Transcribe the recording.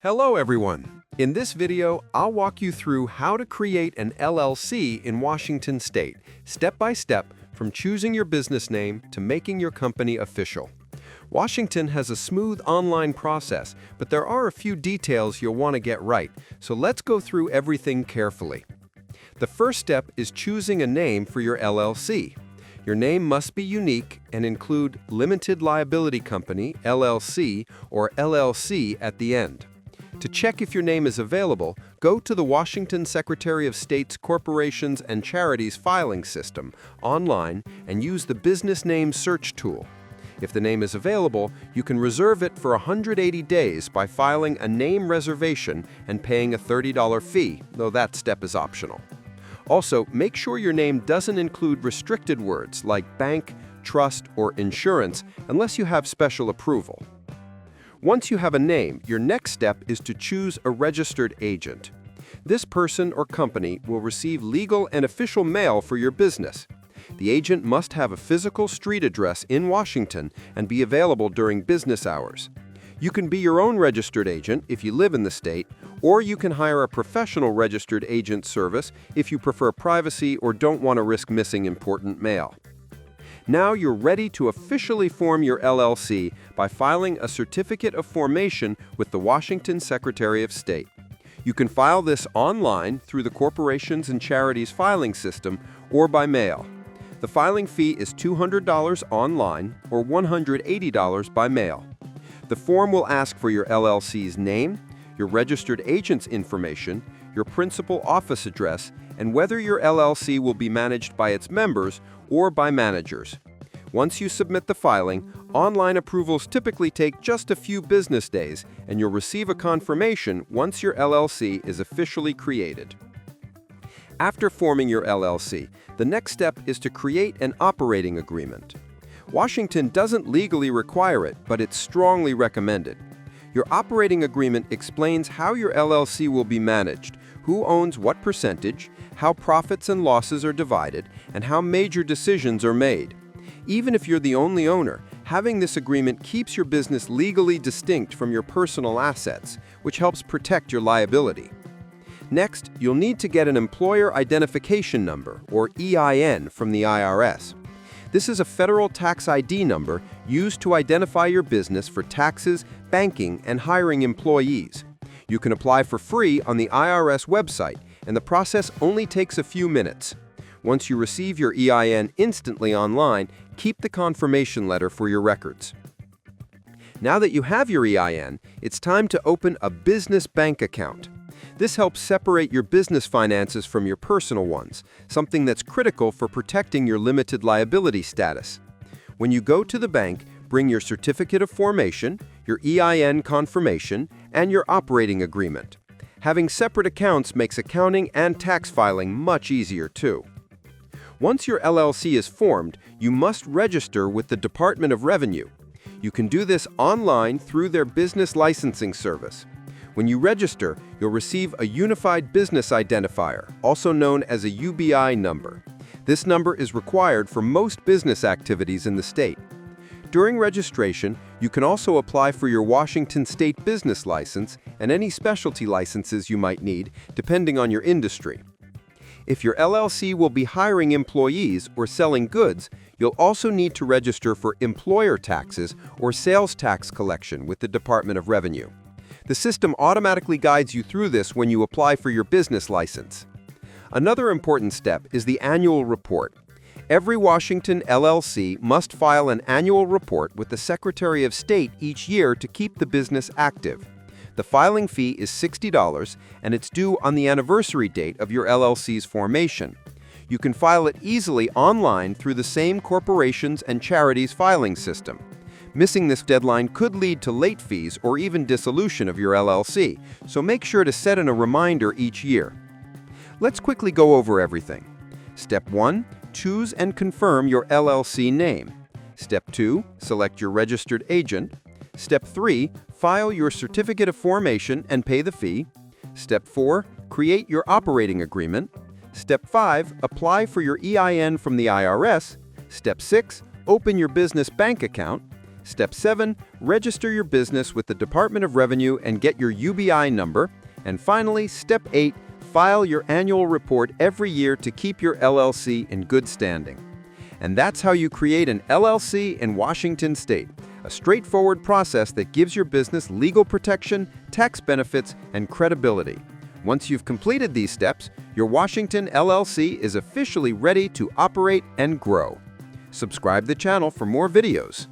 Hello everyone! In this video, I'll walk you through how to create an LLC in Washington State, step by step from choosing your business name to making your company official. Washington has a smooth online process, but there are a few details you'll want to get right, so let's go through everything carefully. The first step is choosing a name for your LLC. Your name must be unique and include Limited Liability Company, LLC, or LLC at the end. To check if your name is available, go to the Washington Secretary of State's Corporations and Charities filing system online and use the Business Name Search tool. If the name is available, you can reserve it for 180 days by filing a name reservation and paying a $30 fee, though that step is optional. Also, make sure your name doesn't include restricted words like bank, trust, or insurance unless you have special approval. Once you have a name, your next step is to choose a registered agent. This person or company will receive legal and official mail for your business. The agent must have a physical street address in Washington and be available during business hours. You can be your own registered agent if you live in the state, or you can hire a professional registered agent service if you prefer privacy or don't want to risk missing important mail. Now you're ready to officially form your LLC by filing a certificate of formation with the Washington Secretary of State. You can file this online through the Corporations and Charities filing system or by mail. The filing fee is $200 online or $180 by mail. The form will ask for your LLC's name, your registered agent's information, your principal office address, and whether your LLC will be managed by its members or by managers. Once you submit the filing, online approvals typically take just a few business days, and you'll receive a confirmation once your LLC is officially created. After forming your LLC, the next step is to create an operating agreement. Washington doesn't legally require it, but it's strongly recommended. Your operating agreement explains how your LLC will be managed, who owns what percentage, how profits and losses are divided, and how major decisions are made. Even if you're the only owner, having this agreement keeps your business legally distinct from your personal assets, which helps protect your liability. Next, you'll need to get an Employer Identification Number, or EIN, from the IRS. This is a federal tax ID number used to identify your business for taxes, banking, and hiring employees. You can apply for free on the IRS website, and the process only takes a few minutes. Once you receive your EIN instantly online, keep the confirmation letter for your records. Now that you have your EIN, it's time to open a business bank account. This helps separate your business finances from your personal ones, something that's critical for protecting your limited liability status. When you go to the bank, bring your certificate of formation, your EIN confirmation, and your operating agreement. Having separate accounts makes accounting and tax filing much easier too. Once your LLC is formed, you must register with the Department of Revenue. You can do this online through their business licensing service. When you register, you'll receive a Unified Business Identifier, also known as a UBI number. This number is required for most business activities in the state. During registration, you can also apply for your Washington State business license and any specialty licenses you might need, depending on your industry. If your LLC will be hiring employees or selling goods, you'll also need to register for employer taxes or sales tax collection with the Department of Revenue. The system automatically guides you through this when you apply for your business license. Another important step is the annual report. Every Washington LLC must file an annual report with the Secretary of State each year to keep the business active. The filing fee is $60, and it's due on the anniversary date of your LLC's formation. You can file it easily online through the same Corporations and Charities filing system. Missing this deadline could lead to late fees or even dissolution of your LLC, so make sure to set in a reminder each year. Let's quickly go over everything. Step 1. Choose and confirm your LLC name. Step 2. Select your registered agent. Step 3. File your certificate of formation and pay the fee. Step 4. Create your operating agreement. Step 5. Apply for your EIN from the IRS. Step 6. Open your business bank account. Step 7, register your business with the Department of Revenue and get your UBI number. And finally, Step 8, file your annual report every year to keep your LLC in good standing. And that's how you create an LLC in Washington State, a straightforward process that gives your business legal protection, tax benefits, and credibility. Once you've completed these steps, your Washington LLC is officially ready to operate and grow. Subscribe the channel for more videos.